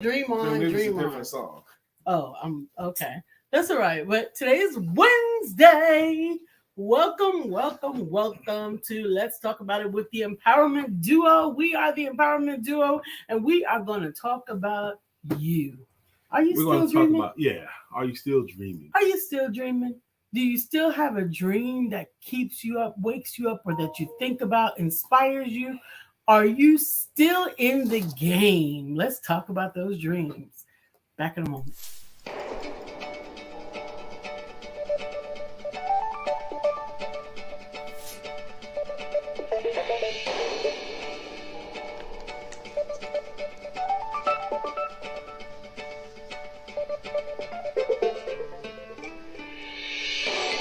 Dream on, Maybe it's a dream on. different song. Oh, I'm okay. That's all right. But today is Wednesday. Welcome to Let's Talk About It with the Empowerment Duo. We are the Empowerment Duo, and we are going to talk about you. Are you We're still dreaming? Are you still dreaming? Are you still dreaming? Do you still have a dream that keeps you up, wakes you up, or that you think about, inspires you? Are you still in the game? Let's talk about those dreams. Back in a moment.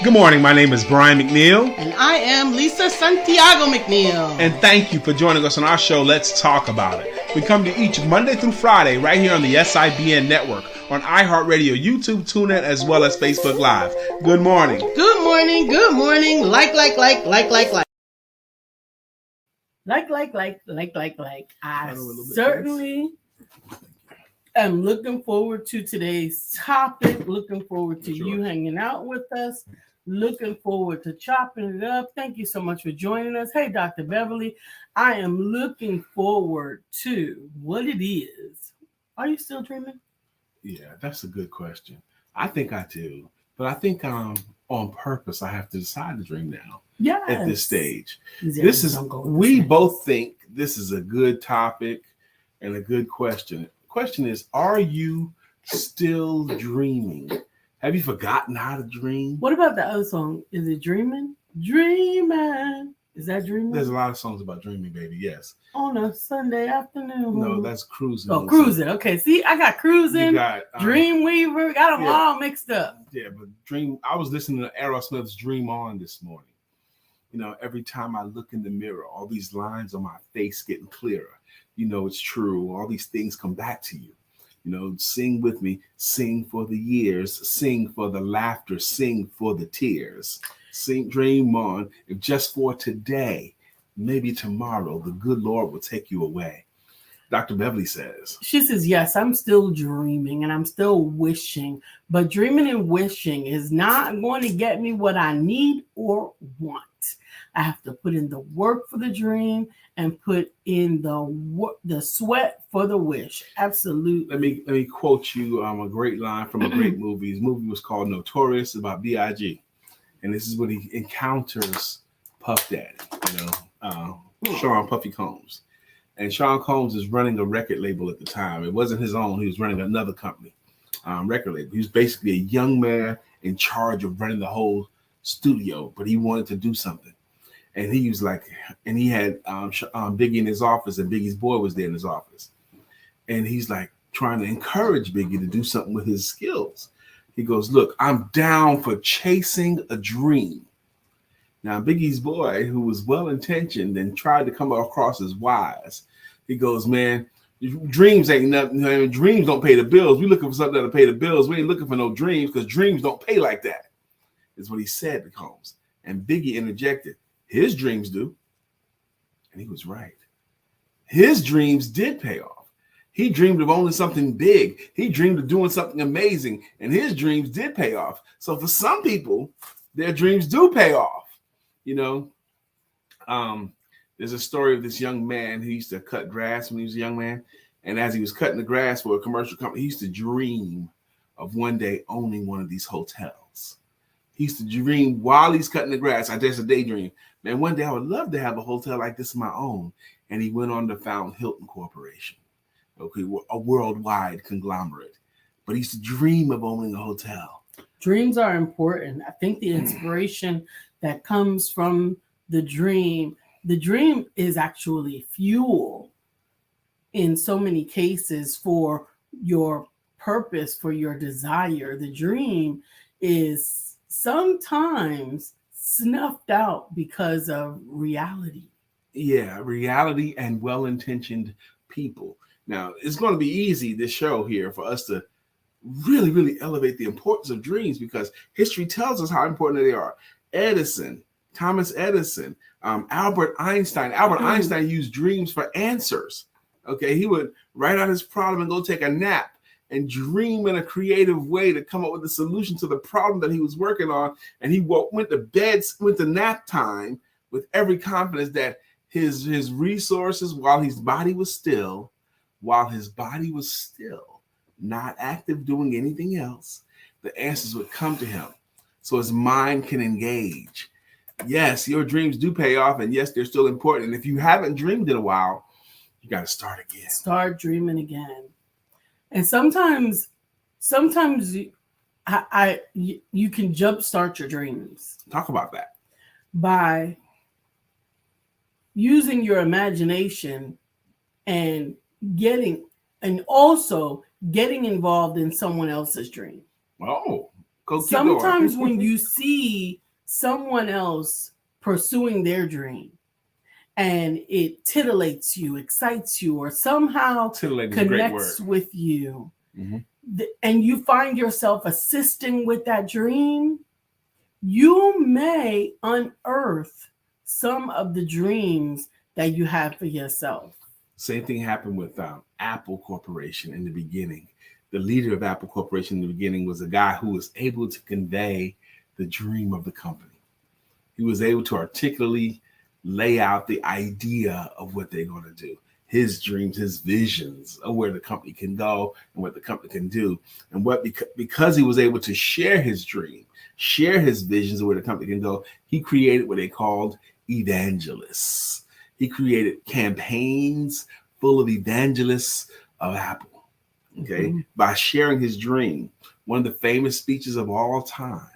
Good morning. My name is Brian McNeill. And I am Lisa Santiago McNeill. And thank you for joining us on our show, Let's Talk About It. We come to each Monday through Friday right here on the SIBN network, on iHeartRadio, YouTube, TuneIn, as well as Facebook Live. Good morning. Good morning. Good morning. Like. I certainly am looking forward to today's topic. Looking forward to you hanging out with us. Looking forward to chopping it up. Thank you so much for joining us. Hey, Dr. Beverly, I am looking forward to what it is. Are you still dreaming? Yeah, that's a good question. I think I do. But I think on purpose, I have to decide to dream now. Yes. At this stage. We both think this is a good topic and a good question. The question is, are you still dreaming? Have you forgotten how to dream? What about the other song? Is it Dreaming? Dreaming. Is that Dreaming? There's a lot of songs about dreaming, baby. Yes. On a Sunday afternoon. No, that's Cruising. Oh, Cruising. Okay. See, I got Cruising, Dreamweaver, got them all mixed up. Yeah, but I was listening to Aerosmith's Dream On this morning. You know, every time I look in the mirror, all these lines on my face getting clearer. You know, it's true. All these things come back to you. You know, sing with me, sing for the years, sing for the laughter, sing for the tears. Sing, dream on, if just for today, maybe tomorrow, the good Lord will take you away. Dr. Beverly says. She says, yes, I'm still dreaming and I'm still wishing, but dreaming and wishing is not going to get me what I need or want. I have to put in the work for the dream and put in the sweat for the wish. Absolutely. Let me quote you a great line from a great movie. His movie was called Notorious, about B.I.G. And this is when he encounters Puff Daddy, Sean Puffy Combs. And Sean Combs is running a record label at the time. It wasn't his own. He was running another company, record label. He was basically a young man in charge of running the whole studio, but he wanted to do something. And he was like, and he had Biggie in his office, and Biggie's boy was there in his office. And he's like trying to encourage Biggie to do something with his skills. He goes, look, I'm down for chasing a dream. Now, Biggie's boy, who was well-intentioned and tried to come across as wise, he goes, man, dreams ain't nothing. Dreams don't pay the bills. We're looking for something that'll pay the bills. We ain't looking for no dreams because dreams don't pay like that, is what he said to Combs. And Biggie interjected, his dreams do. And he was right. His dreams did pay off. He dreamed of owning something big. He dreamed of doing something amazing. And his dreams did pay off. So for some people, their dreams do pay off. You know, there's a story of this young man who used to cut grass when he was a young man. And as he was cutting the grass for a commercial company, he used to dream of one day owning one of these hotels. He used to dream while he's cutting the grass. I just a daydream. Man, one day I would love to have a hotel like this of my own. And he went on to found Hilton Corporation, okay, a worldwide conglomerate. But he used to dream of owning a hotel. Dreams are important. I think the inspiration that comes from the dream is actually fuel in so many cases for your purpose, for your desire. The dream is sometimes snuffed out because of reality. Yeah, reality and well-intentioned people. Now, it's going to be easy, this show here, for us to really, really elevate the importance of dreams because history tells us how important they are. Thomas Edison, Albert Einstein. Albert Einstein used dreams for answers. Okay, he would write out his problem and go take a nap and dream in a creative way to come up with a solution to the problem that he was working on. And he went to nap time with every confidence that his resources, while his body was still, not active doing anything else, the answers would come to him so his mind can engage. Yes, your dreams do pay off, and yes, they're still important. And if you haven't dreamed in a while, you got to start again. Start dreaming again. And sometimes you can jumpstart your dreams. Talk about that. By using your imagination and also getting involved in someone else's dream. Oh, sometimes when you see someone else pursuing their dream and it titillates you, excites you, or somehow connects with you, and you find yourself assisting with that dream, you may unearth some of the dreams that you have for yourself. Same thing happened with Apple Corporation in the beginning. The leader of Apple Corporation in the beginning was a guy who was able to convey the dream of the company. He was able to articulately lay out the idea of what they're going to do, his dreams, his visions of where the company can go and what the company can do. And because he was able to share his dream, share his visions of where the company can go, he created what they called evangelists. He created campaigns full of evangelists of Apple, okay, by sharing his dream. One of the famous speeches of all time.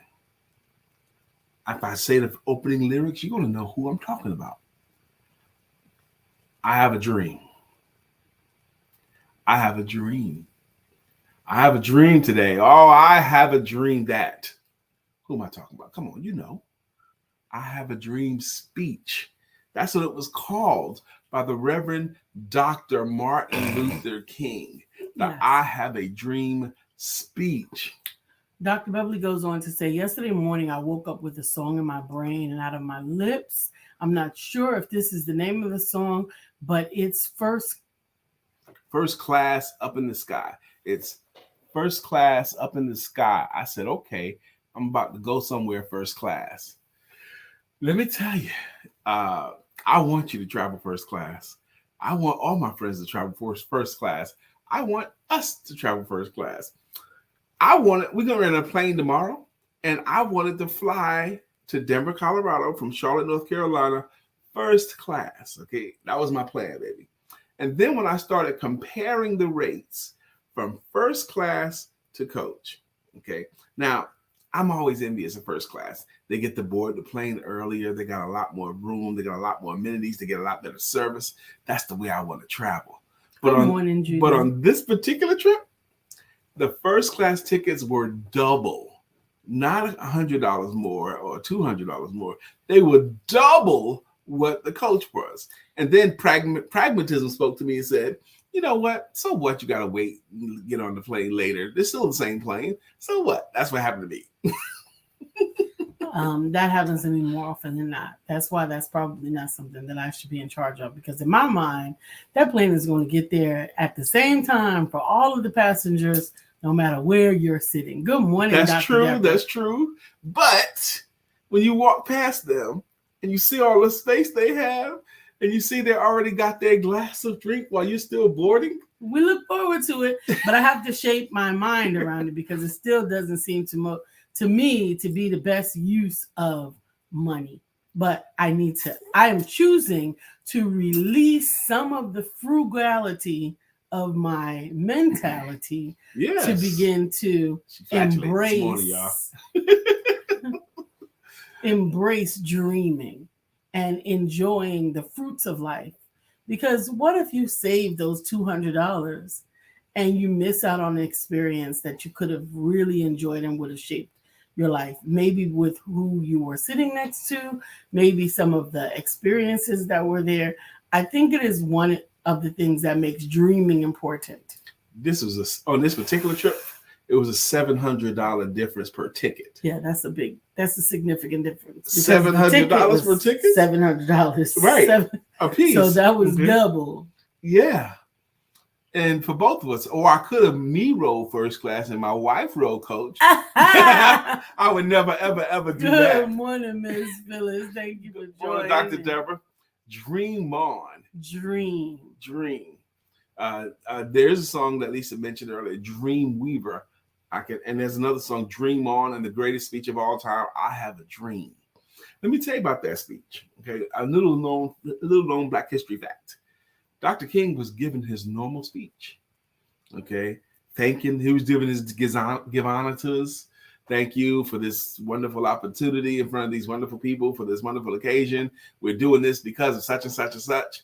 If I say the opening lyrics, you're going to know who I'm talking about. I have a dream. I have a dream. I have a dream today. Oh, I have a dream that. Who am I talking about? Come on, you know. I have a dream speech. That's what it was called by the Reverend Dr. Martin Luther King. The I have a dream speech. Dr. Beverly goes on to say, yesterday morning, I woke up with a song in my brain and out of my lips. I'm not sure if this is the name of the song, but it's First Class Up in the Sky. It's First Class Up in the Sky. I said, okay, I'm about to go somewhere first class. Let me tell you, I want you to travel first class. I want all my friends to travel first class. I want us to travel first class. we're going to rent a plane tomorrow, and I wanted to fly to Denver, Colorado from Charlotte, North Carolina, first class. Okay, that was my plan, baby. And then when I started comparing the rates from first class to coach, okay, now I'm always envious of first class. They get to board the plane earlier. They got a lot more room. They got a lot more amenities. They get a lot better service. That's the way I want to travel. But on this particular trip, the first class tickets were double, not $100 more or $200 more. They were double what the coach was. And then pragmatism spoke to me and said, you know what? So what? You got to wait and get on the plane later. They're still the same plane. So what? That's what happened to me. That happens to me more often than not. That's why that's probably not something that I should be in charge of, because in my mind, that plane is going to get there at the same time for all of the passengers, no matter where you're sitting. Good morning, That's Dr. true. Deborah. That's true. But when you walk past them and you see all the space they have, and you see they already got their glass of drink while you're still boarding, we look forward to it, but I have to shape my mind around it because it still doesn't seem to me to be the best use of money. But I am choosing to release some of the frugality of my mentality to begin to embrace dreaming and enjoying the fruits of life. Because what if you save those $200 and you miss out on an experience that you could have really enjoyed and would have shaped your life, maybe with who you were sitting next to, maybe some of the experiences that were there. I think it is one of the things that makes dreaming important. On this particular trip, it was a $700 difference per ticket. Yeah, that's a significant difference. $700 per ticket? $700. Right. A piece. So that was double. Yeah. And for both of us, or I could have me rode first class and my wife rode coach. I would never, ever, ever do that. Good morning, Miss Phyllis. Thank you for joining. Dr. Deborah. Dream on. Dream. There's a song that Lisa mentioned earlier, Dream Weaver. And there's another song, Dream On, and the greatest speech of all time, I Have a Dream. Let me tell you about that speech. Okay, a little known Black history fact. Dr. King was giving his normal speech. Okay, he was giving his give honor to us. Thank you for this wonderful opportunity in front of these wonderful people for this wonderful occasion. We're doing this because of such and such and such.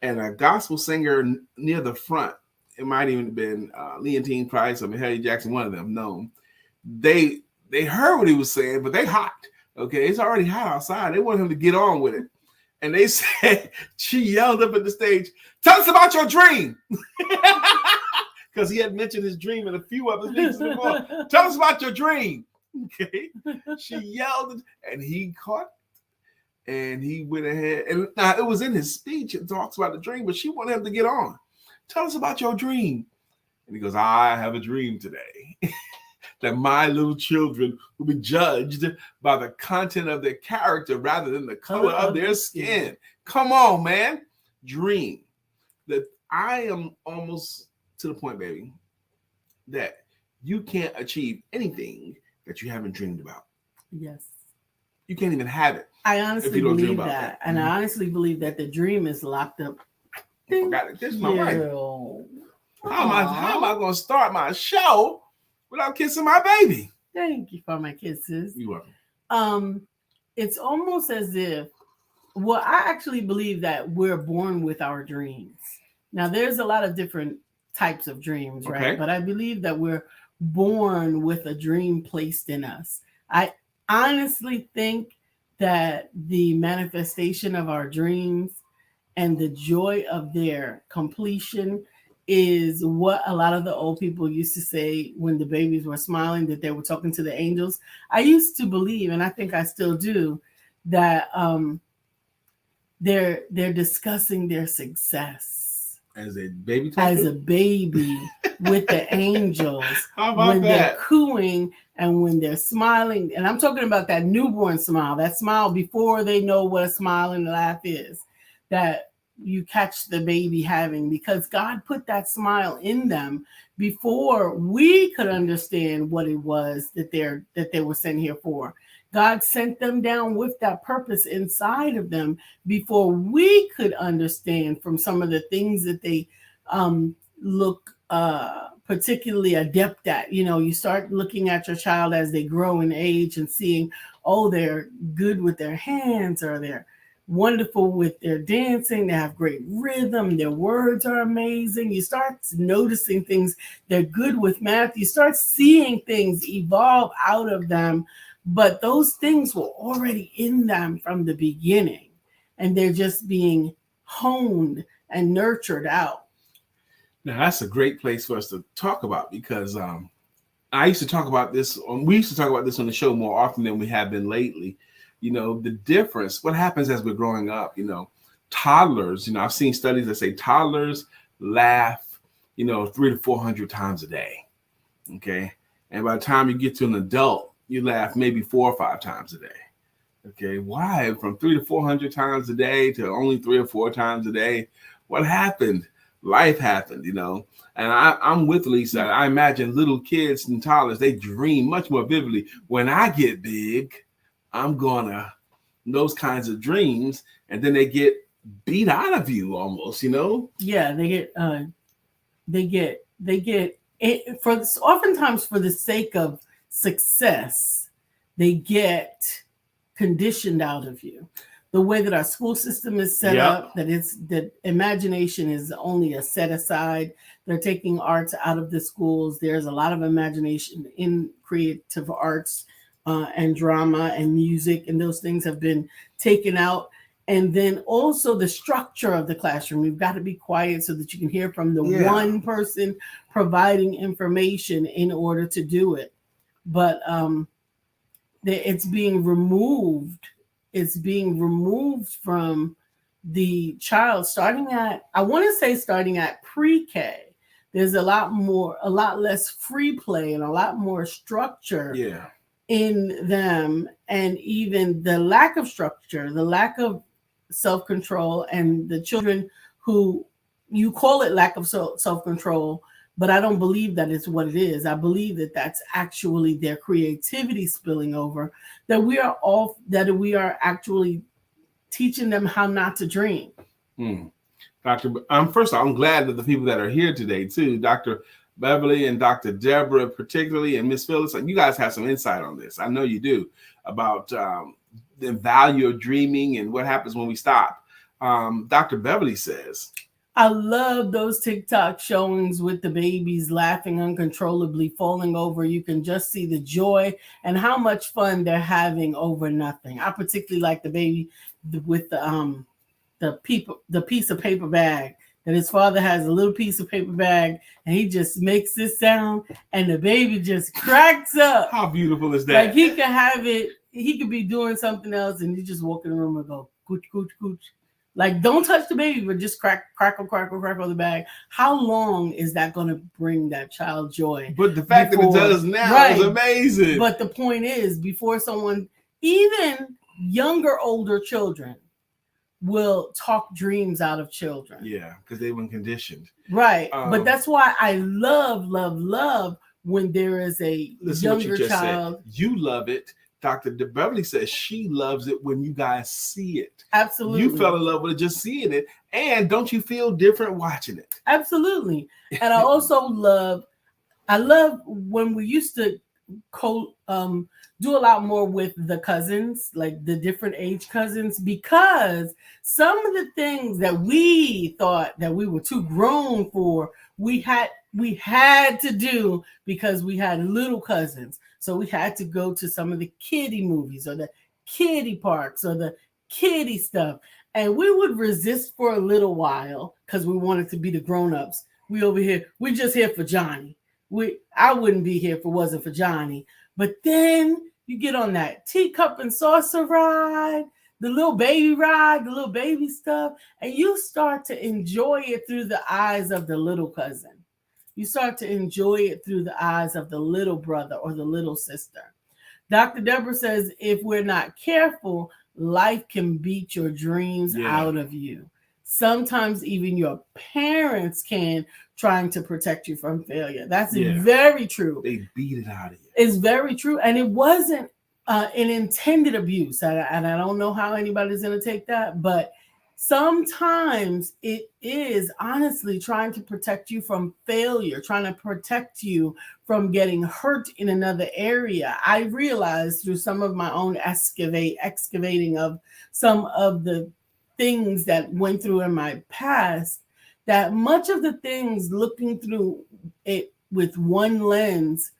And a gospel singer near the front, it might even have been Leontine Price or Mahalia Jackson, one of them, known. They heard what he was saying, but they hot. Okay, it's already hot outside. They want him to get on with it. And they said, she yelled up at the stage, tell us about your dream. Because he had mentioned his dream in a few of his speeches before. Tell us about your dream. Okay. She yelled and he caught and he went ahead. And now it was in his speech. It talks about the dream, but she wanted him to get on. Tell us about your dream. And he goes, I have a dream today that my little children will be judged by the content of their character rather than the color of their skin. Come on, man. Dream. That I am almost to the point, baby, that you can't achieve anything that you haven't dreamed about. Yes. You can't even have it. I honestly believe that. And I honestly believe that the dream is locked up. I forgot it. This is my wife. How am I going to start my show without kissing my baby? Thank you for my kisses. You're welcome. It's almost as if, I actually believe that we're born with our dreams. Now, there's a lot of different types of dreams, right? Okay. But I believe that we're born with a dream placed in us. I honestly think that the manifestation of our dreams and the joy of their completion is what a lot of the old people used to say when the babies were smiling, that they were talking to the angels. I used to believe, and I think I still do, that they're discussing their success as a baby with the angels. How about when that? They're cooing and when they're smiling. And I'm talking about that newborn smile, that smile before they know what a smile and a laugh is, that you catch the baby having, because God put that smile in them before we could understand what it was that they were sent here for. God sent them down with that purpose inside of them before we could understand from some of the things that they look particularly adept at. You know, you start looking at your child as they grow in age and seeing, oh, they're good with their hands, or they're wonderful with their dancing, they have great rhythm, their words are amazing. You start noticing things, they're good with math. You start seeing things evolve out of them. But those things were already in them from the beginning, and they're just being honed and nurtured out. Now, that's a great place for us to talk about, because we used to talk about this on the show more often than we have been lately. You know, the difference, what happens as we're growing up, you know, toddlers, you know, I've seen studies that say toddlers laugh, you know, 300 to 400 times a day. Okay. And by the time you get to an adult, you laugh maybe 4 or 5 times a day. Okay, why? From 300 to 400 times a day to only 3 or 4 times a day? What happened? Life happened, you know. And I'm with Lisa. I imagine little kids and toddlers, they dream much more vividly. When I get big, I'm gonna, those kinds of dreams, and then they get beat out of you almost, you know. Yeah, they get it for oftentimes for the sake of success, they get conditioned out of you. The way that our school system is set up, that imagination is only a set aside. They're taking arts out of the schools. There's a lot of imagination in creative arts and drama and music, and those things have been taken out. And then also the structure of the classroom. You've got to be quiet so that you can hear from the one person providing information in order to do it. But it's being removed. It's being removed from the child starting at pre-K, There's a lot less free play and a lot more structure Yeah. in them. And even the lack of structure, the lack of self-control, and the children who, you call it lack of self-control, but I don't believe that is what it is. I believe that that's actually their creativity spilling over, that we are actually teaching them how not to dream. Dr. First of all, I'm glad that the people that are here today too, Dr. Beverly and Dr. Deborah particularly, and Miss Phyllis, you guys have some insight on this. I know you do, about the value of dreaming and what happens when we stop. Dr. Beverly says, I love those TikTok showings with the babies laughing uncontrollably, falling over. You can just see the joy and how much fun they're having over nothing. I particularly like the baby with the piece of paper bag, that his father has a little piece of paper bag and he just makes this sound and the baby just cracks up. How beautiful is that? Like he could have it, he could be doing something else and you just walk in the room and go, cooch, cooch, cooch. Like, don't touch the baby, but just crackle the bag. How long is that going to bring that child joy? But the fact that it does now is amazing. But the point is, before someone, even older children, will talk dreams out of children. Yeah, because they've been conditioned. Right. But that's why I love when there is a younger child. Said. You love it. Dr. Beverly says she loves it when you guys see it. Absolutely. You fell in love with it just seeing it. And don't you feel different watching it? Absolutely. And I also love when we used to do a lot more with the cousins, like the different age cousins, because some of the things that we thought that we were too grown for, we had to do because we had little cousins. So we had to go to some of the kiddie movies or the kiddie parks or the kiddie stuff. And we would resist for a little while because we wanted to be the grown-ups. We just here for Johnny. I wouldn't be here if it wasn't for Johnny. But then you get on that teacup and saucer ride, the little baby ride, the little baby stuff, and you start to enjoy it through the eyes of the little cousin. You start to enjoy it through the eyes of the little brother or the little sister. Dr. Deborah says, if we're not careful, life can beat your dreams out of you. Sometimes even your parents can, trying to protect you from failure. That's very true. They beat it out of you. It's very true. And it wasn't an intended abuse. And I don't know how anybody's going to take that, but sometimes it is honestly trying to protect you from failure, trying to protect you from getting hurt in another area. I realized through some of my own excavating of some of the things that went through in my past, that much of the things looking through it with one lens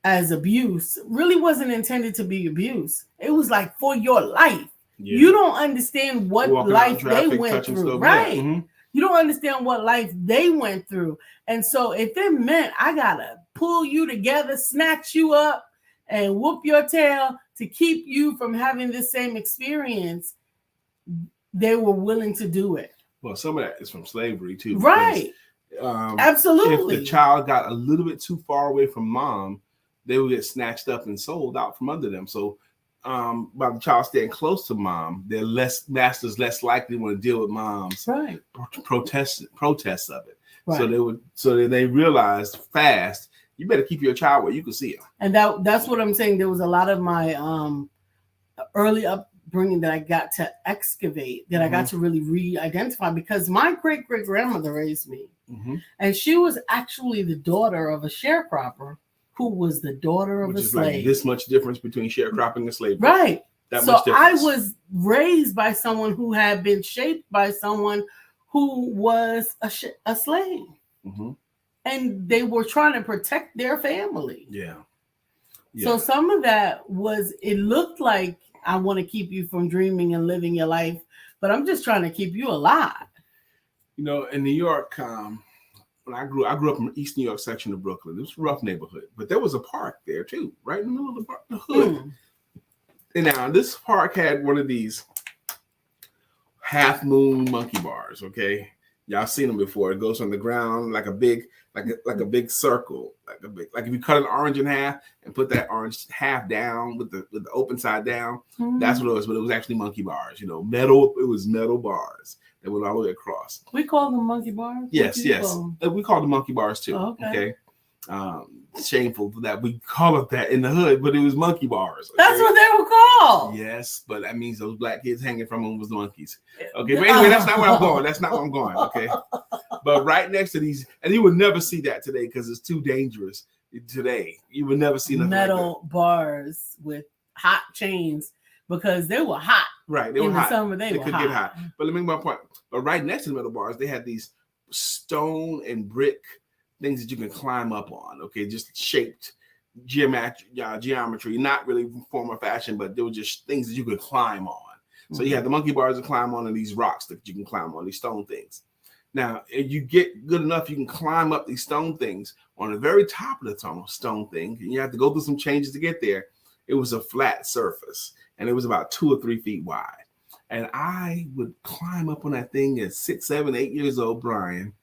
as abuse really wasn't intended to be abuse. It was like for your life. Yeah. You don't understand what life they went through, right? Mm-hmm. You don't understand what life they went through. And so if it meant I gotta pull you together, snatch you up, and whoop your tail to keep you from having the same experience, they were willing to do it. Well, some of that is from slavery too. Right. Absolutely. If the child got a little bit too far away from mom, they would get snatched up and sold out from under them. So by the child staying close to mom, their masters less likely want to deal with mom's protests of it. Right. So they realized fast, you better keep your child where you can see him. And that's what I'm saying. There was a lot of my early upbringing that I got to excavate, that I got to really re-identify, because my great-great-grandmother raised me. Mm-hmm. And she was actually the daughter of a sharecropper who was the daughter of a slave. Like this much difference between sharecropping and slavery. Right. So I was raised by someone who had been shaped by someone who was a slave. Mm-hmm. And they were trying to protect their family. Yeah. So some of that it looked like I want to keep you from dreaming and living your life, but I'm just trying to keep you alive. You know, in New York, when I grew up in the East New York section of Brooklyn. It was a rough neighborhood, but there was a park there too, right in the middle of the hood. Mm. And now this park had one of these half moon monkey bars, okay? Y'all seen them before. It goes on the ground like a big circle, like if you cut an orange in half and put that orange half down with the open side down. Mm-hmm. That's what it was, but it was actually monkey bars. You know, metal. It was metal bars that went all the way across. We call them monkey bars. Yes. We call them monkey bars too. Oh, okay. Shameful that we call it that in the hood, but it was monkey bars. Okay? That's what they were called. Yes, but that means those black kids hanging from them was the monkeys. Okay, but anyway, that's not where I'm going. That's not where I'm going. Okay, but right next to these, and you would never see that today because it's too dangerous. Today, you would never see nothing metal like bars with hot chains because they were hot. Right, they were in hot. The summer. They could get hot. But let me make my point. But right next to the metal bars, they had these stone and brick things that you can climb up on, okay, just shaped geometry, not really form or fashion, but they were just things that you could climb on. So you had the monkey bars to climb on and these rocks that you can climb on, these stone things. Now, if you get good enough, you can climb up these stone things on the very top of the stone thing, and you have to go through some changes to get there. It was a flat surface, and it was about 2 or 3 feet wide. And I would climb up on that thing at 6, 7, 8 years old, Brian,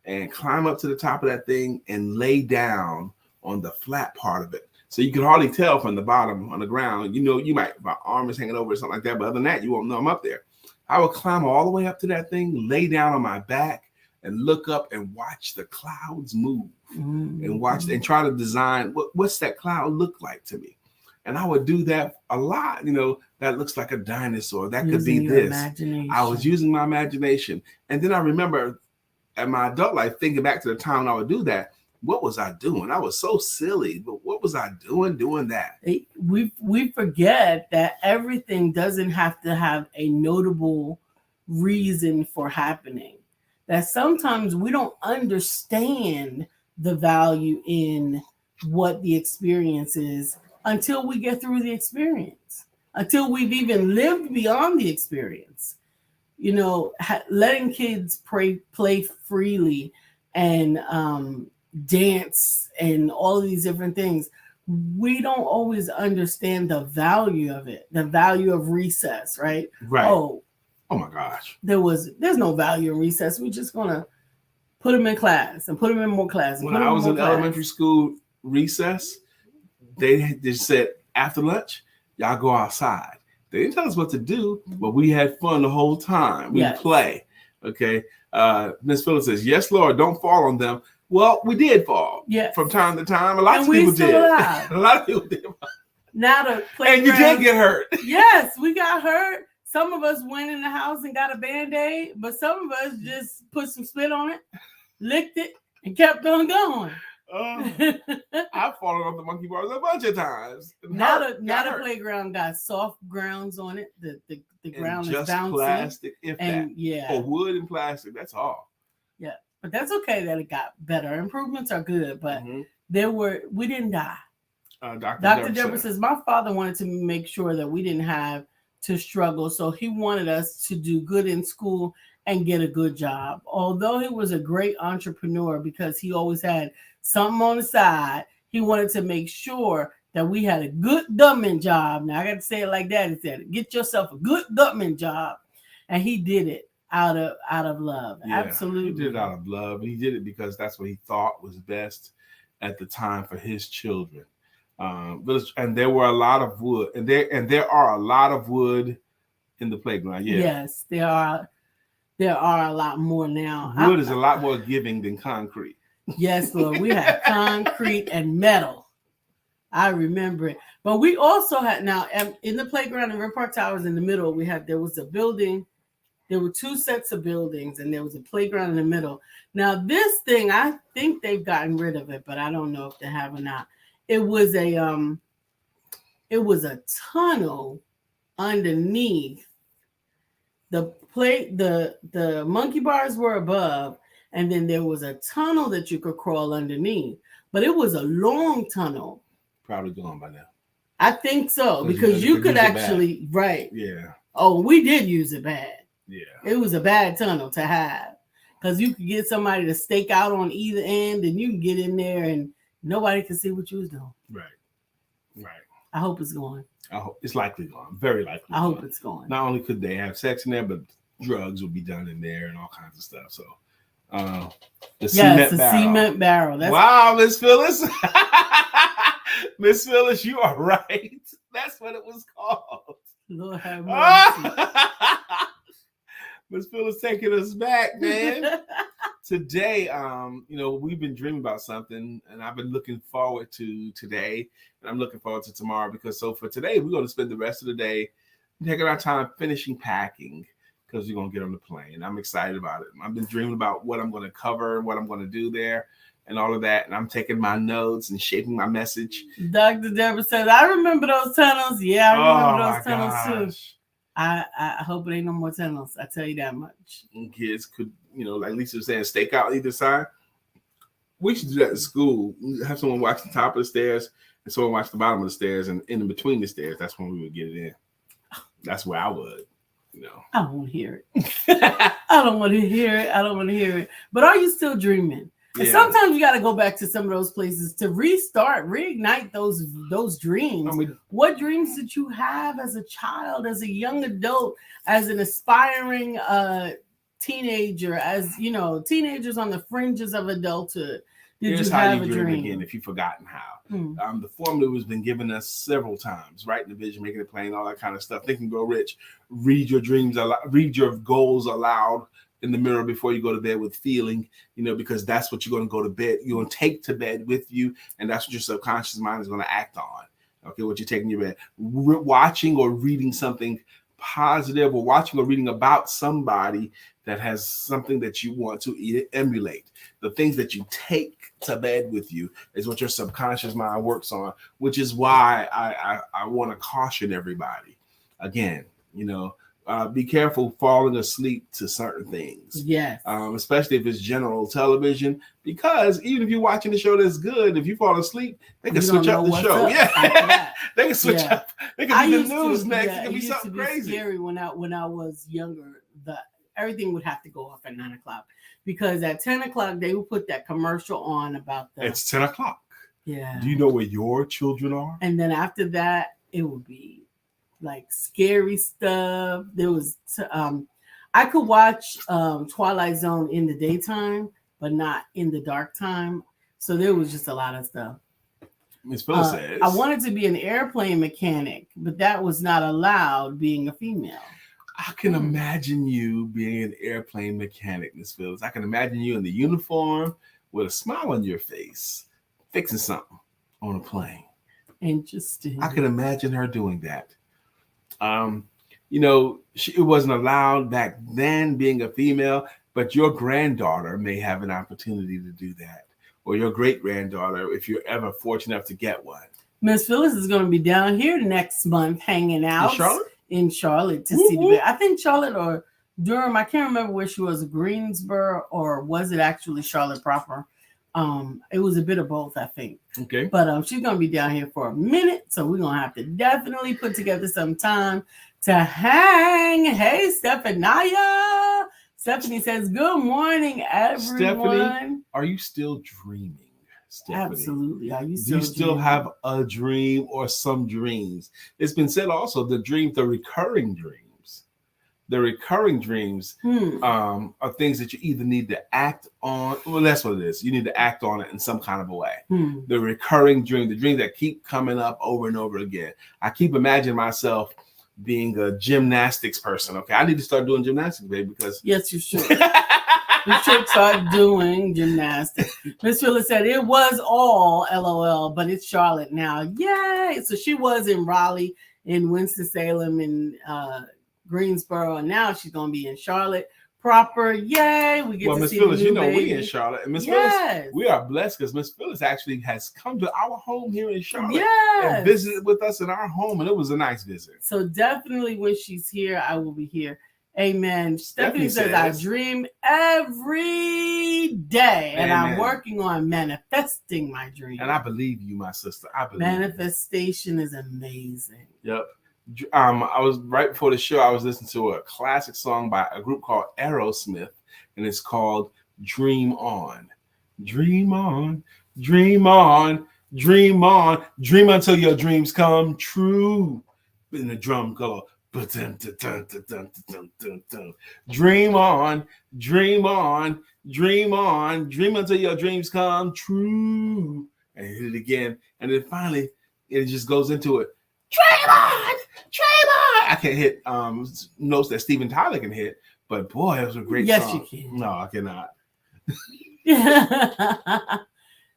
and climb up to the top of that thing and lay down on the flat part of it. So you can hardly tell from the bottom on the ground. You know, you might, my arm is hanging over or something like that, but other than that, you won't know I'm up there. I would climb all the way up to that thing, lay down on my back, and look up and watch the clouds move and watch and try to design what's that cloud look like to me. And I would do that a lot. You know, that looks like a dinosaur. That could be this. I was using my imagination. And then I remember at my adult life, thinking back to the time when I would do that, what was I doing? I was so silly, but what was I doing that? We forget that everything doesn't have to have a notable reason for happening. That sometimes we don't understand the value in what the experience is until we get through the experience, until we've even lived beyond the experience. You know, letting kids play freely and dance and all of these different things. We don't always understand the value of it, the value of recess, right? Right. Oh my gosh. There's no value in recess. We're just gonna put them in class and put them in more class. When I was in elementary school recess, they just said after lunch, y'all go outside. They didn't tell us what to do, but we had fun the whole time. We play. Okay. Miss Phyllis says, yes, Lord, don't fall on them. Well, we did fall. Yeah. From time to time. A lot of people did. A lot of people did. Now the playground. And you did get hurt. Yes, we got hurt. Some of us went in the house and got a Band-Aid, but some of us just put some spit on it, licked it, and kept on going. I've fallen off the monkey bars a bunch of times. Now the playground got soft grounds on it. The ground is bouncing. Plastic, or wood and plastic. That's all. Yeah, but that's okay that it got better. Improvements are good, but we didn't die. Dr. Deborah says my father wanted to make sure that we didn't have to struggle, so he wanted us to do good in school and get a good job. Although he was a great entrepreneur because he always had something on the side, he wanted to make sure that we had a good government job. Now I got to say it like that. He said, get yourself a good government job. And he did it out of love. Yeah, absolutely. He did it out of love. He did it because that's what he thought was best at the time for his children. And there were a lot of wood, and there are a lot of wood in the playground. Yeah. Yes, there are a lot more now. Wood is a lot more giving than concrete. Yes, Lord. We had concrete and metal. I remember it. But we also had now in the playground in Red Park Towers in the middle, there was a building. There were 2 sets of buildings and there was a playground in the middle. Now this thing, I think they've gotten rid of it, but I don't know if they have or not. It was a tunnel underneath the monkey bars were above, and then there was a tunnel that you could crawl underneath. But it was a long tunnel. Probably gone by now. I think so, because you could actually right. Yeah. Oh, we did use it bad. Yeah. It was a bad tunnel to have because you could get somebody to stake out on either end, and you can get in there and nobody can see what you was doing. Right. I hope it's going. I hope it's likely gone. Very likely. I hope it's going. Not only could they have sex in there, but drugs would be done in there and all kinds of stuff. So the Yes, cement barrel. Cement barrel. That's Wow, Miss Phyllis. Miss Phyllis, you are right. That's what it was called. Lord have mercy. Miss Phyllis taking us back, man. Today, we've been dreaming about something, and I've been looking forward to today, and I'm looking forward to tomorrow because for today, we're going to spend the rest of the day taking our time finishing packing because we're going to get on the plane. I'm excited about it. I've been dreaming about what I'm going to cover, what I'm going to do there, and all of that, and I'm taking my notes and shaping my message. Dr. Deborah says, I remember those tunnels. Yeah, I remember those tunnels too. I hope it ain't no more tunnels. I tell you that much. And kids could, like Lisa was saying, stake out either side. We should do that in school. Have someone watch the top of the stairs and someone watch the bottom of the stairs, and in between the stairs, that's when we would get it in. That's where I would, I don't want to hear it. I don't want to hear it. But are you still dreaming? Yeah. And sometimes you got to go back to some of those places to reignite those dreams. What dreams did you have as a child, as a young adult, as an aspiring teenager, as teenagers on the fringes of adulthood? Here's you have how you dream again if you've forgotten how. The formula has been given us several times: writing the vision, making it plain, all that kind of stuff. Think and Grow Rich. Read your dreams aloud, read your goals aloud in the mirror before you go to bed with feeling, because that's what you're going to go to bed. You're going to take to bed with you, and that's what your subconscious mind is going to act on. Okay, what you're taking your bed. Watching or reading something positive, or watching or reading about somebody that has something that you want to emulate. The things that you take to bed with you is what your subconscious mind works on, which is why I want to caution everybody. Again, be careful falling asleep to certain things. Yes. Especially if it's general television, because even if you're watching the show that's good, if you fall asleep, they can switch up the show. Yeah. They can switch up. They can be the news next. It can be something crazy. Scary when I was younger. Everything would have to go off at 9 o'clock because at 10 o'clock they would put that commercial on about it's 10 o'clock. Yeah. Do you know where your children are? And then after that, it would be like scary stuff. There was I could watch Twilight Zone in the daytime, but not in the dark time. So there was just a lot of stuff. Ms. Phyllis says, I wanted to be an airplane mechanic, but that was not allowed being a female. I can imagine you being an airplane mechanic, Ms. Phyllis. I can imagine you in the uniform with a smile on your face, fixing something on a plane. Interesting. I can imagine her doing that. It wasn't allowed back then being a female, but your granddaughter may have an opportunity to do that, or your great-granddaughter, if you're ever fortunate enough to get one. Miss Phyllis is going to be down here next month hanging out in Charlotte to see the. I think Charlotte or Durham. I can't remember where she was, Greensboro, or was it actually Charlotte proper? It was a bit of both, I think. Okay. But she's gonna be down here for a minute, so we're gonna have to definitely put together some time to hang. Hey, Stephanie. Stephanie says, "Good morning, everyone." Stephanie, are you still dreaming? Stephanie? Absolutely. Are you still? Do you still have a dream or some dreams? It's been said also the recurring dreams. The recurring dreams are things that you either need to act on. Well, that's what it is. You need to act on it in some kind of a way. The recurring dream, the dreams that keep coming up over and over again. I keep imagining myself being a gymnastics person. Okay, I need to start doing gymnastics, baby, because yes, you should. You should start doing gymnastics. Miss Phyllis said it was all LOL, but it's Charlotte now. Yay! So she was in Raleigh, in Winston-Salem, in Greensboro, and now she's gonna be in Charlotte proper. Yay! We get to Miss see Phyllis, the new baby. We in Charlotte, and Miss Phyllis, we are blessed because Miss Phyllis actually has come to our home here in Charlotte and visited with us in our home, and it was a nice visit. So definitely, when she's here, I will be here. Amen. Stephanie says, I dream every day, and I'm working on manifesting my dream. And I believe you, my sister. I believe manifestation is amazing. Yep. I was right before the show. I was listening to a classic song by a group called Aerosmith, and it's called "Dream On." Dream on, dream on, dream on, dream until your dreams come true. And the drum go Dream on, dream on, dream on, dream until your dreams come true. And hit it again. And then finally, it just goes into it. Dream on, dream on. I can't hit notes that Steven Tyler can hit, but boy, it was a great song. Yes, you can. No, I cannot.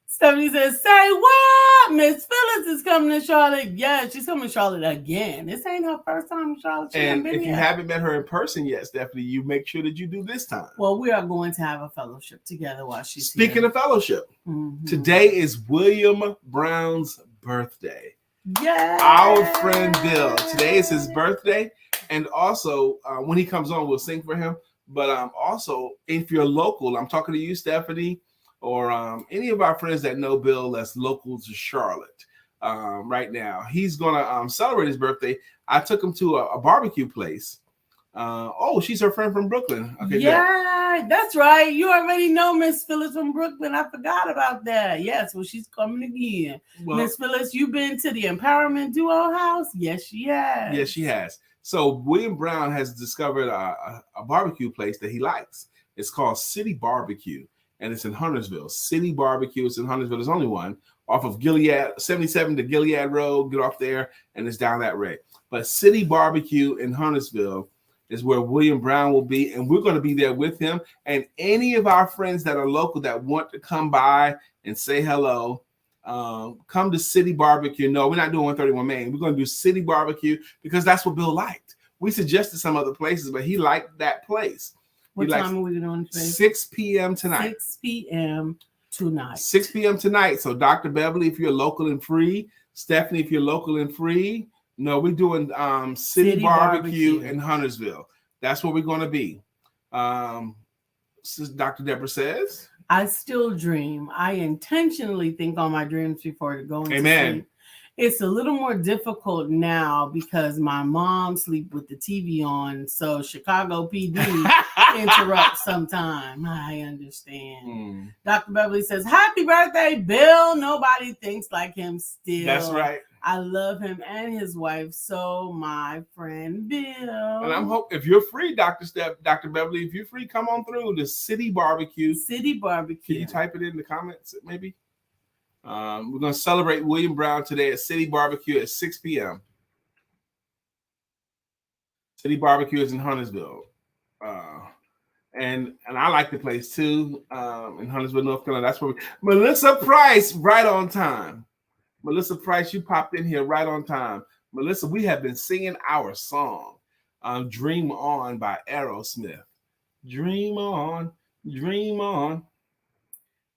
Stephanie says, say what? Miss Phyllis is coming to Charlotte. Yeah, she's coming to Charlotte again. This ain't her first time in Charlotte. And if you haven't met her in person yet, Stephanie, you make sure that you do this time. Well, we are going to have a fellowship together while she's Speaking of fellowship, today is William Brown's birthday. Yeah. Our friend Bill. Today is his birthday. And also, when he comes on, we'll sing for him. But also, if you're local, I'm talking to you, Stephanie, or any of our friends that know Bill that's local to Charlotte right now. He's going to celebrate his birthday. I took him to a barbecue place. She's her friend from Brooklyn. Okay, yeah, that's right. You already know Miss Phyllis from Brooklyn. I forgot about that. Yes, well, she's coming again. Well, Miss Phyllis, you been to the Empowerment Duo house? Yes, she has. Yes, she has. So William Brown has discovered a barbecue place that he likes. It's called City Barbecue. And it's in Huntersville. City Barbecue is in Huntersville. There's only one off of Gilead, 77 to Gilead Road. Get off there, and it's down that way. But City Barbecue in Huntersville is where William Brown will be, and we're going to be there with him. And any of our friends that are local that want to come by and say hello, come to City Barbecue. No, we're not doing 131 Main. We're going to do City Barbecue because that's what Bill liked. We suggested some other places, but he liked that place. What time are we doing today? 6 p.m. tonight. 6 p.m. tonight. 6 p.m. tonight. So Dr. Beverly, if you're local and free, Stephanie, if you're local and free, no, we're doing City Barbecue in Huntersville. That's where we're going to be. Dr. Deborah says, I still dream. I intentionally think on my dreams before to go into Amen. sleep. It's a little more difficult now because my mom sleeps with the TV on, so Chicago PD interrupts sometime. I understand. Dr. Beverly says, happy birthday, Bill. Nobody thinks like him still. That's right. I love him and his wife, so my friend Bill. And I'm hoping if you're free, Dr. Beverly, if you're free, come on through the City Barbecue. City Barbecue. Can you type it in the comments, maybe? We're going to celebrate William Brown today at City Barbecue at 6 p.m. City Barbecue is in Huntersville. And I like the place too, in Huntersville, North Carolina. That's where Melissa Price, right on time. Melissa Price, you popped in here right on time. Melissa, we have been singing our song, Dream On by Aerosmith. Dream on, dream on.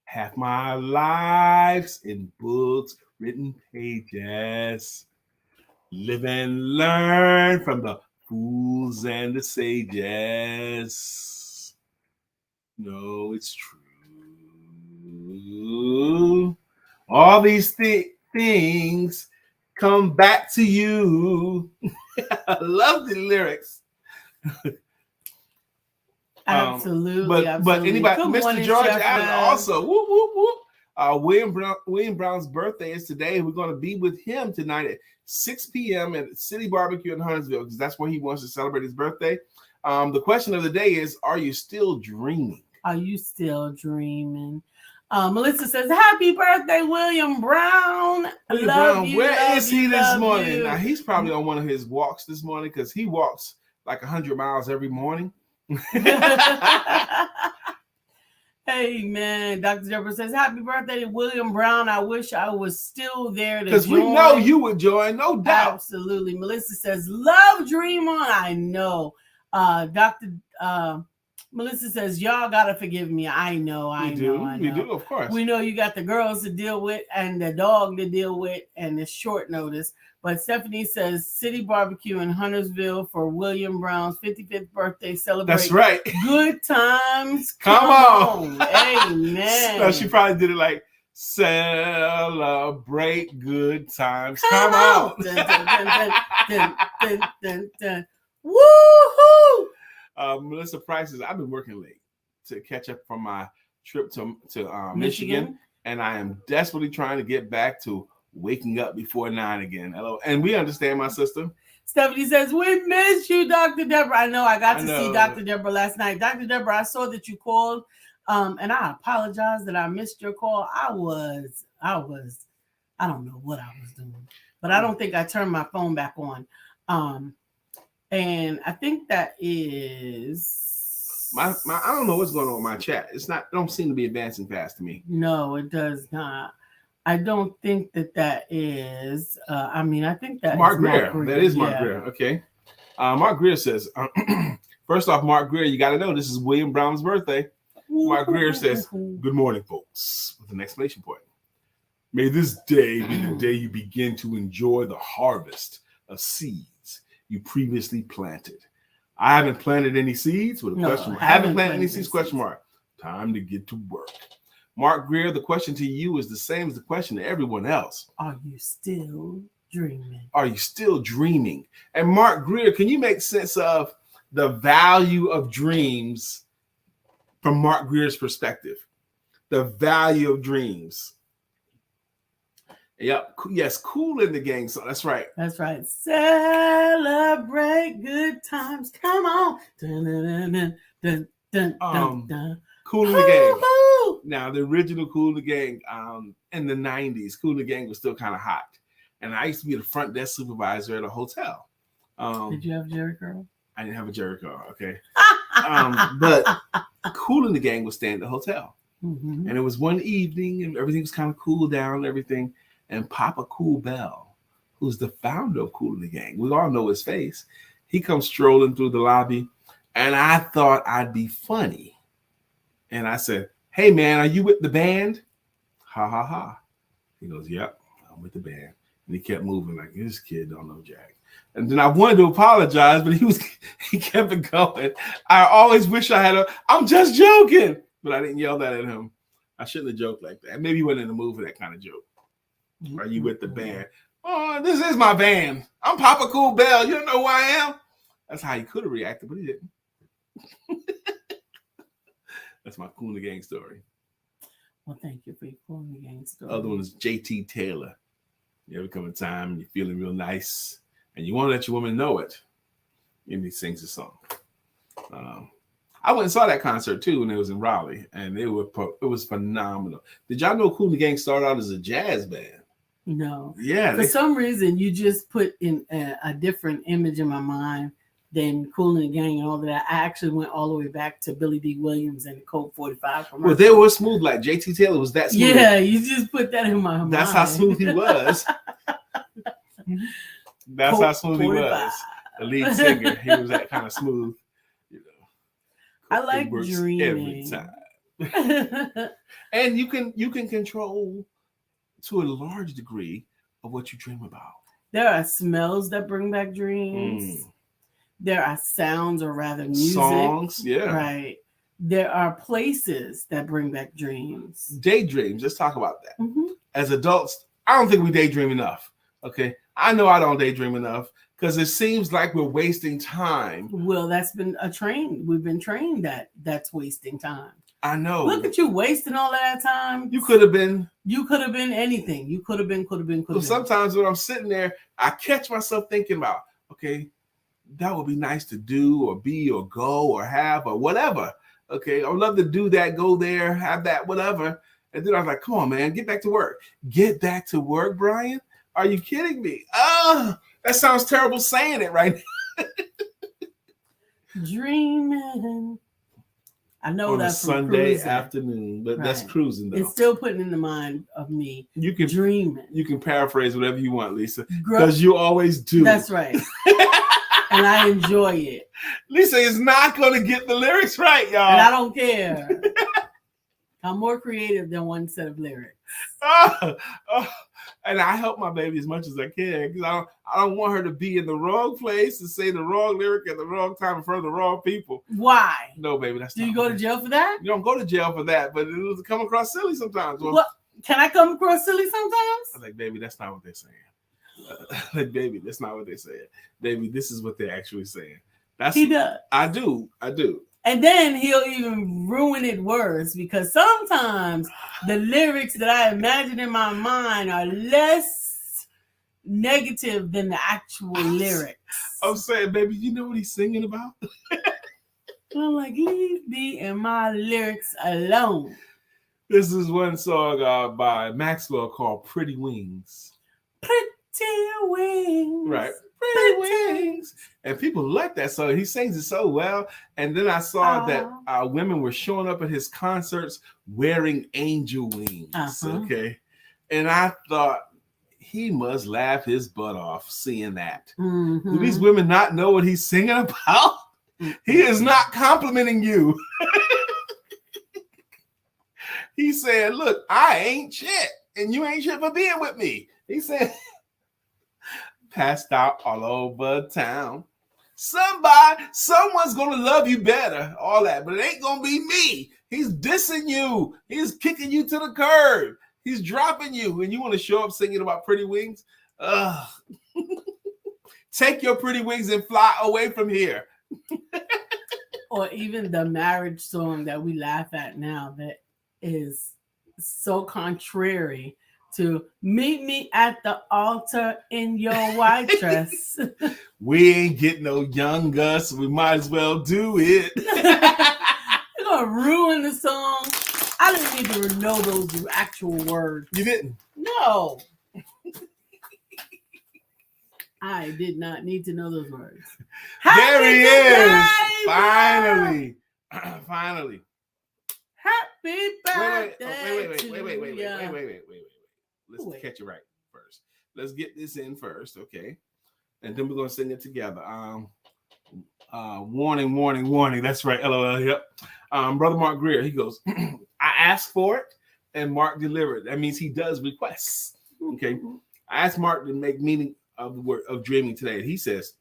Half my life's in books, written pages. Live and learn from the fools and the sages. No, it's true. All these things come back to you. I love the lyrics. Absolutely, but anybody, Good Mr. morning, George Chef Allen Man. also. Whoop, whoop, whoop. William Brown's birthday is today. We're going to be with him tonight at 6 p.m. at City Barbecue in Huntersville because that's where he wants to celebrate his birthday. The question of the day is, are you still dreaming? Are you still dreaming? Melissa says, happy birthday, William Brown. William love Brown, you, where love is he you, this love morning? you. Now, he's probably on one of his walks this morning because he walks like 100 miles every morning. Hey, man. Dr. Deborah says, happy birthday to William Brown. I wish I was still there to Because we join. know you would join, no doubt. Absolutely. Melissa says, love Dream On. I know. Melissa says, y'all got to forgive me. I know. We do, of course. We know you got the girls to deal with and the dog to deal with, and it's short notice. But Stephanie says, City Barbecue in Huntersville for William Brown's 55th birthday celebration. That's right. Good times. Come on. Amen. No, she probably did it like, celebrate good times. Come on. Dun, dun, dun, dun, dun, dun, dun. Woo-hoo! Melissa Price says, I've been working late to catch up from my trip to Michigan, and I am desperately trying to get back to waking up before 9 again. Hello, and we understand, my sister. Stephanie says, we miss you, Dr. Deborah. I know I got to see know. Dr. Deborah last night. Dr. Deborah, I saw that you called. And I apologize that I missed your call. I don't know what I was doing, but I don't think I turned my phone back on. And I think that is my I don't know what's going on with my chat. It don't seem to be advancing fast to me. No, it does not. I don't think that is. I think that Mark is Greer. That is Mark yeah. Greer. Okay. Mark Greer says, first off, Mark Greer, you got to know this is William Brown's birthday. Mark Greer says, good morning, folks, with an exclamation point. May this day be the day you begin to enjoy the harvest of seeds you previously planted. I haven't planted any seeds with a question mark. I haven't planted any seeds, question mark. Time to get to work. Mark Greer, the question to you is the same as the question to everyone else. Are you still dreaming? Are you still dreaming? And Mark Greer, can you make sense of the value of dreams from Mark Greer's perspective? The value of dreams. Yep. Yes. Cool in the Gang. So that's right. That's right. Celebrate good times. Come on. Dun, dun, dun, dun, dun, dun, dun. Cool in the Gang. Now, the original Cool in the Gang in the 90s, Cool in the Gang was still kind of hot. And I used to be the front desk supervisor at a hotel. Did you have a Jerry curl? I didn't have a Jerry curl. Okay. But Cool in the Gang was staying at the hotel. Mm-hmm. And it was one evening and everything was kind of cool down and everything. And Papa Cool Bell, who's the founder of Cool in the Gang, we all know his face. He comes strolling through the lobby, and I thought I'd be funny. And I said, hey, man, are you with the band? Ha, ha, ha. He goes, yep, I'm with the band. And he kept moving like, this kid don't know Jack. And then I wanted to apologize, but he kept it going. I always wish I had I'm just joking. But I didn't yell that at him. I shouldn't have joked like that. Maybe he wasn't in the mood for that kind of joke. Are you with the band? Oh, this is my band. I'm Papa Cool Bell. You don't know who I am? That's how he could have reacted, but he didn't. That's my Cool in the Gang story. Well, thank you for your Cool in the Gang story. The other one is JT Taylor. You ever come a time and you're feeling real nice and you want to let your woman know it, and he sings a song. I went and saw that concert too when it was in Raleigh, and it was phenomenal. Did y'all know Cool in the Gang started out as a jazz band? No. Yeah. For some reason, you just put in a different image in my mind than Cool in the Gang and all of that. I actually went all the way back to Billy D. Williams and Coke 45. Well, they were smooth. Like JT Taylor was that smooth. Yeah, you just put that in my mind. That's how smooth he was. That's Coke how smooth 45. He was. The lead singer, he was that kind of smooth. You know, I like dreaming every time. And you can control to a large degree of what you dream about. There are smells that bring back dreams. There are sounds, or rather music. Songs, yeah. Right. There are places that bring back dreams. Daydreams, let's talk about that. Mm-hmm. As adults, I don't think we daydream enough, okay? I know I don't daydream enough because it seems like we're wasting time. Well, that's been a train. We've been trained that's wasting time. I know. Look at you wasting all of that time. You could have been anything. You could have been. So sometimes when I'm sitting there, I catch myself thinking about, okay, that would be nice to do or be or go or have or whatever. Okay, I would love to do that, go there, have that, whatever. And then I was like, come on, man, get back to work. Get back to work, Brian? Are you kidding me? Oh, that sounds terrible saying it right now. Dreaming. I know on that's a Sunday afternoon, but right. That's cruising though. It's still putting in the mind of me. You can dreaming. You can paraphrase whatever you want, Lisa, because you always do. That's right. And I enjoy it. Lisa is not going to get the lyrics right, y'all. And I don't care. I'm more creative than one set of lyrics. And I help my baby as much as I can because I don't want her to be in the wrong place and say the wrong lyric at the wrong time in front of the wrong people. Why? No, baby, that's Do you go to jail for that? You don't go to jail for that, but it'll come across silly sometimes. Well, can I come across silly sometimes? I'm like, baby, that's not what they're saying. Like, baby, that's not what they said. Baby, this is what they're actually saying. He does. I do. And then he'll even ruin it worse because sometimes the lyrics that I imagine in my mind are less negative than the actual lyrics. I'm saying, baby, you know what he's singing about? And I'm like, leave me and my lyrics alone. This is one song by Maxwell called Pretty Wings. Pretty wings. Right. Pretty Wings. And people like that song. He sings it so well. And then I saw that women were showing up at his concerts wearing angel wings. Okay. And I thought, he must laugh his butt off seeing that. Do these women not know what he's singing about? He is not complimenting you. He said, look, I ain't shit, and you ain't shit for being with me. He said, passed out all over town. Someone's gonna love you better, all that, but it ain't gonna be me. He's dissing you. He's kicking you to the curb. He's dropping you, and you want to show up singing about pretty wings? Take your pretty wings and fly away from here. Or even the marriage song that we laugh at now that is so contrary to meet me at the altar in your white dress. We ain't getting no young Gus. We might as well do it. You're going to ruin the song. I didn't even know those were actual words. You didn't? No. I did not need to know those words. There he is. Finally. Finally. Happy birthday. Wait. Let's catch it right first. Let's get this in first, okay? And then we're going to sing it together. Warning. That's right. LOL. Yep. Brother Mark Greer, he goes, I asked for it and Mark delivered. That means he does requests. Okay. I asked Mark to make meaning of the word of dreaming today. And he says,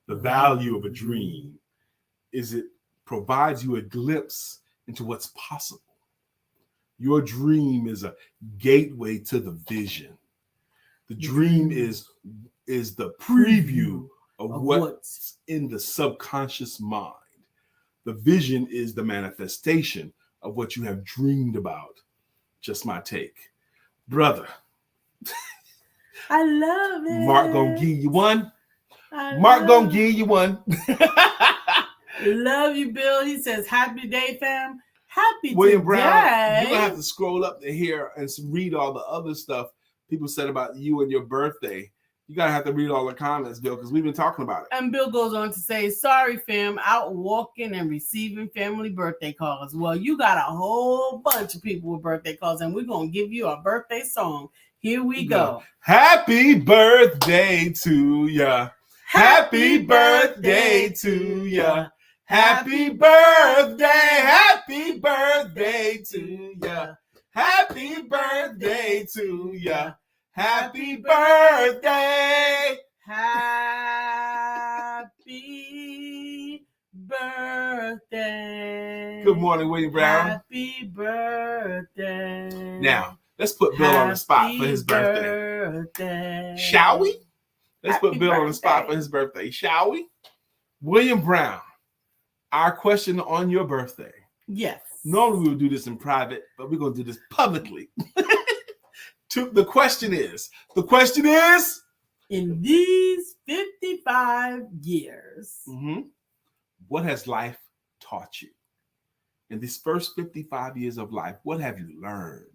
the value of a dream is it provides you a glimpse into what's possible. Your dream is a gateway to the vision. The dream is the preview of what's in the subconscious mind. The vision is the manifestation of what you have dreamed about. Just my take. Brother. I love it. Mark gonna give you one. Mark gonna give you one. Love you, Bill. He says, happy day, fam. Happy William today. Brown, you're gonna have to scroll up to here and read all the other stuff people said about you and your birthday. You gotta have to read all the comments, Bill, because we've been talking about it. And Bill goes on to say, sorry, fam, out walking and receiving family birthday calls. Well, you got a whole bunch of people with birthday calls, and we're gonna give you a birthday song. Here we go. Happy birthday to ya. Happy birthday to ya. Happy birthday. Happy birthday to ya. Happy birthday to ya. Happy birthday. Happy birthday. Good morning, William Brown. Happy birthday. Now, let's put Bill on the spot for his birthday. Shall we? Let's put Bill on the spot for his birthday. Shall we? William Brown, our question on your birthday. Yes. Normally we would do this in private, but we're going to do this publicly. The question is, in these 55 years, what has life taught you? In these first 55 years of life, what have you learned?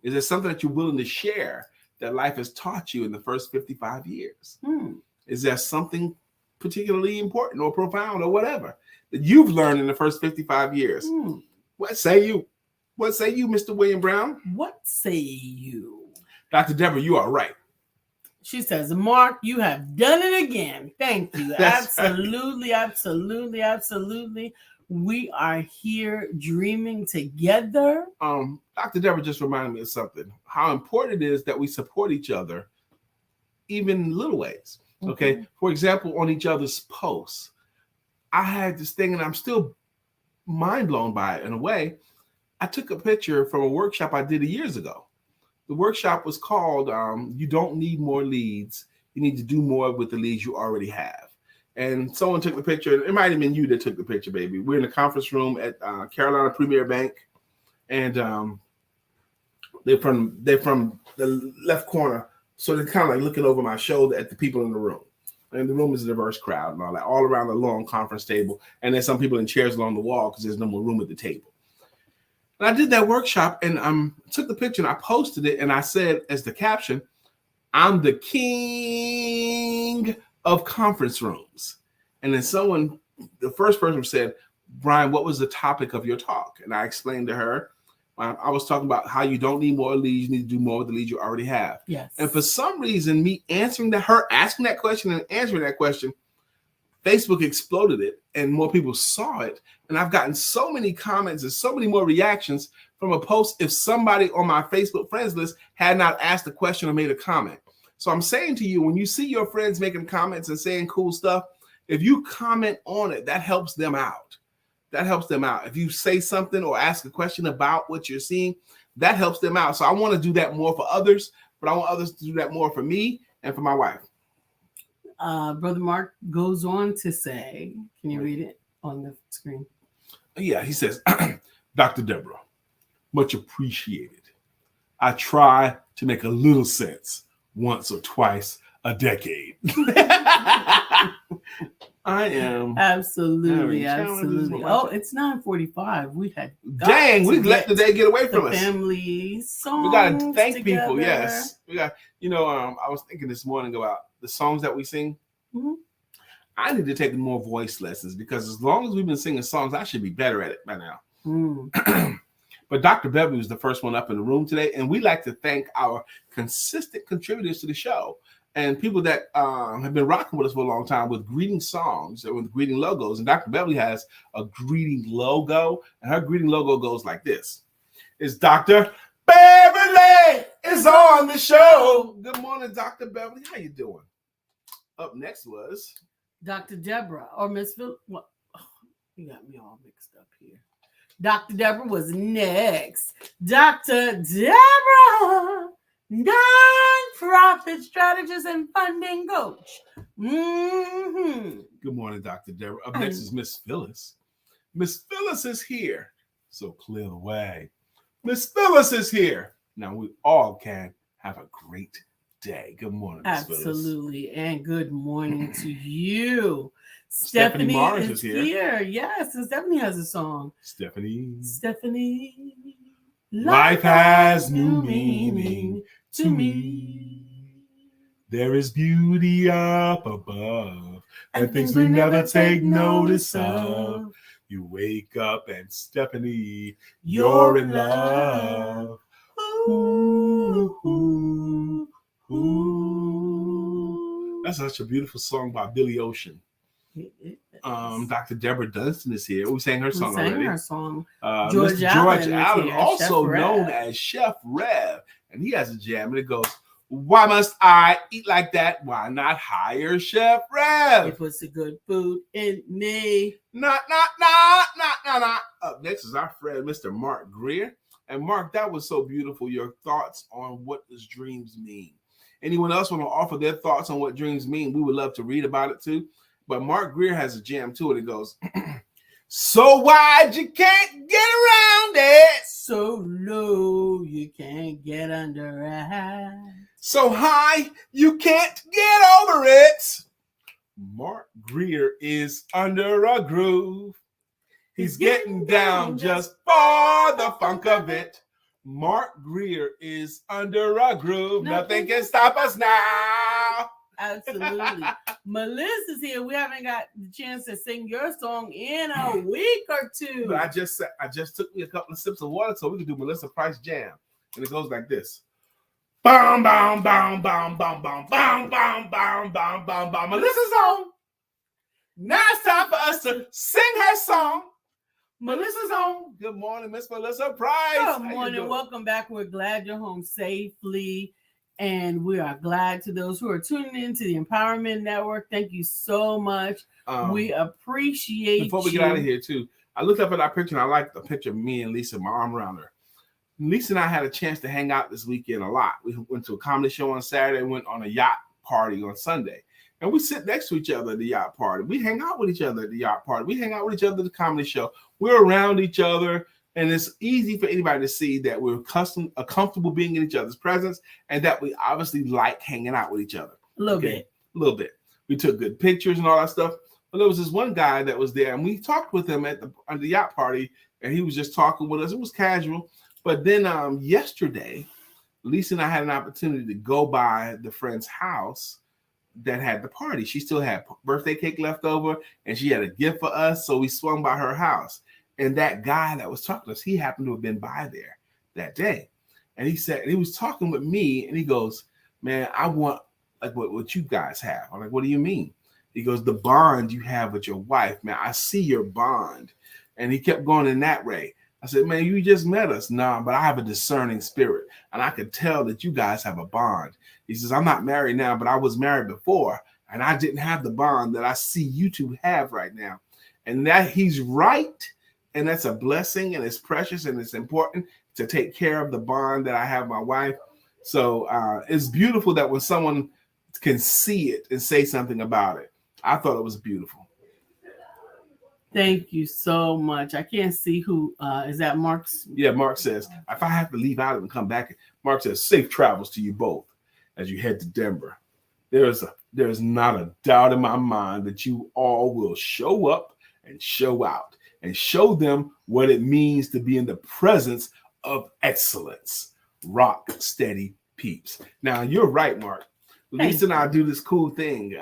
Is there something that you're willing to share that life has taught you in the first 55 years? Is there something particularly important or profound or whatever that you've learned in the first 55 years? What say you? What say you, Mr. William Brown? What say you? Dr. Deborah, you are right. She says, Mark, you have done it again. Thank you. Absolutely. We are here dreaming together. Dr. Deborah just reminded me of something, how important it is that we support each other, even in little ways. Okay. For example, on each other's posts, I had this thing and I'm still mind blown by it in a way. I took a picture from a workshop I did years ago. The workshop was called You Don't Need More Leads. You Need to Do More with the Leads You Already Have. And someone took the picture. It might have been you that took the picture, baby. We're in the conference room at Carolina Premier Bank. And they're from the left corner So they're kind of like looking over my shoulder at the people in the room. And the room is a diverse crowd and all that, all around the long conference table. And there's some people in chairs along the wall because there's no more room at the table. And I did that workshop and took the picture and I posted it. And I said, as the caption, I'm the king of conference rooms. And then the first person said, Brian, what was the topic of your talk? And I explained to her, I was talking about how you don't need more leads, you need to do more with the leads you already have. Yes. And for some reason, me asking that question and answering that question, Facebook exploded it and more people saw it. And I've gotten so many comments and so many more reactions from a post if somebody on my Facebook friends list had not asked a question or made a comment. So I'm saying to you, when you see your friends making comments and saying cool stuff, if you comment on it, that helps them out. That helps them out. If you say something or ask a question about what you're seeing, that helps them out. So I want to do that more for others, but I want others to do that more for me and for my wife. Brother Mark goes on to say, can you read it on the screen? Yeah, he says, Dr. Deborah, much appreciated. I try to make a little sense once or twice a decade. I am absolutely. Oh, it's 9:45. We had we let the day get away from us. Family songs. We gotta thank together. People. Yes, we got. I was thinking this morning about the songs that we sing. Mm-hmm. I need to take more voice lessons because as long as we've been singing songs, I should be better at it by now. But Dr. Beverly was the first one up in the room today, and we like to thank our consistent contributors to the show. And people that have been rocking with us for a long time with greeting songs and with greeting logos. And Dr. Beverly has a greeting logo, and her greeting logo goes like this. It's Dr. Beverly is on the show. Good morning, Dr. Beverly. How you doing? Up next was Dr. Deborah or Miss Phil. Well, you got me all mixed up here. Dr. Deborah was next. Dr. Deborah, non-profit strategist and funding coach. Mm-hmm. Good morning, Dr. Deborah. Up next is Miss Phyllis. Miss Phyllis is here. So clear the way. Miss Phyllis is here. Now we all can have a great day. Good morning, Miss Phyllis. Absolutely. And good morning to you. Stephanie Morris is here. Yes, and Stephanie has a song. Stephanie. Life has new meaning to me. There is beauty up above and things we never take notice of. You wake up and Stephanie, you're in love. Ooh, ooh, ooh. That's such a beautiful song by Billy Ocean. Dr. Deborah Dunstan is here. We sang her song already. George Allen, also known as Chef Rev, and he has a jam, and it goes, "Why must I eat like that? Why not hire Chef Rev? It puts the good food in me." Not. Up next is our friend, Mr. Mark Greer. And Mark, that was so beautiful. Your thoughts on what does dreams mean? Anyone else want to offer their thoughts on what dreams mean? We would love to read about it too. But Mark Greer has a jam too, and it goes, "So wide you can't get around it. So low you can't get under it. So high you can't get over it." Mark Greer is under a groove. He's getting down just for the funk of it. Mark Greer is under a groove. Nothing can stop us now. Absolutely. Melissa's here. We haven't got the chance to sing your song in a week or two. But I just took me a couple of sips of water so we could do Melissa Price Jam. And it goes like this. Bam, bam, bam, bam, bam, bam, bam, bam, bam, bam, bam, bam. Melissa's on. Now it's time for us to sing her song. Melissa's on. Good morning, Miss Melissa Price. Good morning. Welcome back. We're glad you're home safely. And we are glad to those who are tuning in to the Empowerment Network. Thank you so much. We appreciate you. Before we get out of here, too, I looked up at our picture, and I like the picture of me and Lisa, my arm around her. Lisa and I had a chance to hang out this weekend a lot. We went to a comedy show on Saturday and went on a yacht party on Sunday. And we sit next to each other at the yacht party. We hang out with each other at the yacht party. We hang out with each other at the comedy show. We're around each other. And it's easy for anybody to see that we're comfortable being in each other's presence, and that we obviously like hanging out with each other. A little bit. A little bit. We took good pictures and all that stuff. But there was this one guy that was there, and we talked with him at the yacht party, and he was just talking with us. It was casual. But then yesterday, Lisa and I had an opportunity to go by the friend's house that had the party. She still had birthday cake left over, and she had a gift for us. So we swung by her house. And that guy that was talking to us, he happened to have been by there that day. And he said, and he was talking with me, and he goes, man, I want like what you guys have. I'm like, what do you mean? He goes, the bond you have with your wife, man, I see your bond. And he kept going in that way. I said, man, you just met us. Nah, but I have a discerning spirit, and I could tell that you guys have a bond. He says, I'm not married now, but I was married before, and I didn't have the bond that I see you two have right now. And that he's right, and that's a blessing, and it's precious, and it's important to take care of the bond that I have with my wife. So it's beautiful that when someone can see it and say something about it. I thought it was beautiful. Thank you so much. I can't see who is that. Mark's? Yeah, Mark says, if I have to leave out and come back, Mark says, safe travels to you both as you head to Denver. There's not a doubt in my mind that you all will show up and show out and show them what it means to be in the presence of excellence. Rock steady peeps. Now, you're right, Mark. Lisa and I do this cool thing.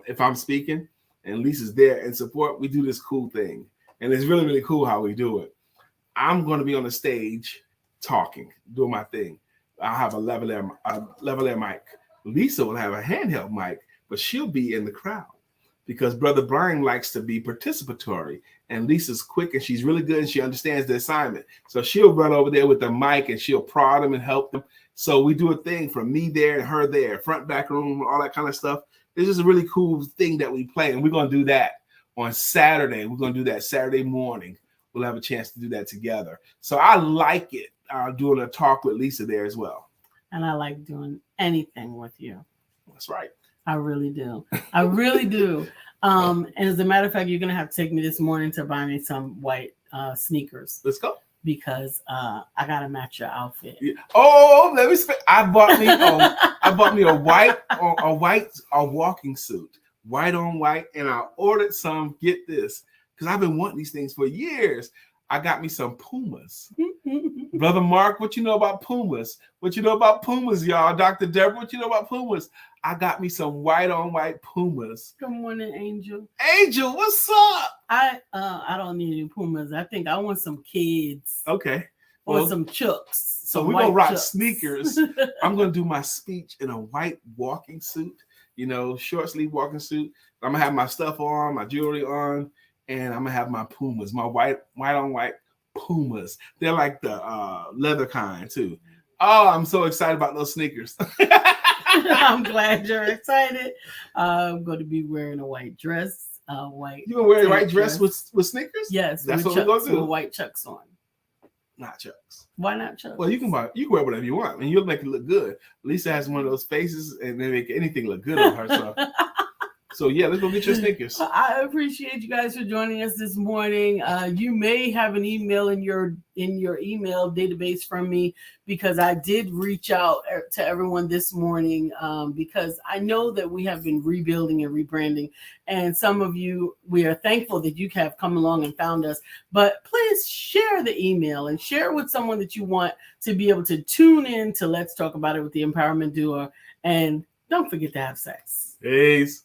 If I'm speaking and Lisa's there in support, we do this cool thing. And it's really, really cool how we do it. I'm going to be on the stage talking, doing my thing. I'll have a lavalier mic. Lisa will have a handheld mic, but she'll be in the crowd because Brother Brian likes to be participatory. And Lisa's quick and she's really good and she understands the assignment. So she'll run over there with the mic and she'll prod them and help them. So we do a thing from me there and her there, front, back room, all that kind of stuff. It's just a really cool thing that we play. And we're going to do that on Saturday. We're going to do that Saturday morning. We'll have a chance to do that together. So I like it doing a talk with Lisa there as well. And I like doing anything with you. That's right. I really do. I really do. And as a matter of fact, you're going to have to take me this morning to buy me some white sneakers. Let's go. Because I got to match your outfit. Yeah. Oh, let me speak. I bought me a walking suit, white on white, and I ordered some. Get this, because I've been wanting these things for years. I got me some Pumas. Brother Mark, what you know about Pumas? What you know about Pumas, y'all? Dr. Deborah, what you know about Pumas? I got me some white on white Pumas. Good morning, Angel. Angel, what's up? I don't need any Pumas. I think I want some kids. Okay. Or some Chucks. So we're going to rock sneakers. I'm going to do my speech in a white walking suit, short sleeve walking suit. I'm going to have my stuff on, my jewelry on, and I'm going to have my Pumas, my white on white Pumas. They're like the leather kind too. Oh, I'm so excited about those sneakers. I'm glad you're excited. I'm going to be wearing a white dress. White. You gonna wear a white dress with sneakers? Yes, that's what we're gonna do. With white Chucks on. Not Chucks. Why not Chucks? Well, you can wear whatever you want, and you'll make it look good. Lisa has one of those faces, and they make anything look good on her. So yeah, let's go get your sneakers. I appreciate you guys for joining us this morning. You may have an email in your email database from me because I did reach out to everyone this morning because I know that we have been rebuilding and rebranding, and some of you, we are thankful that you have come along and found us. But please share the email and share it with someone that you want to be able to tune in to Let's Talk About It with the Empowerment Duo, and don't forget to have sex. Peace.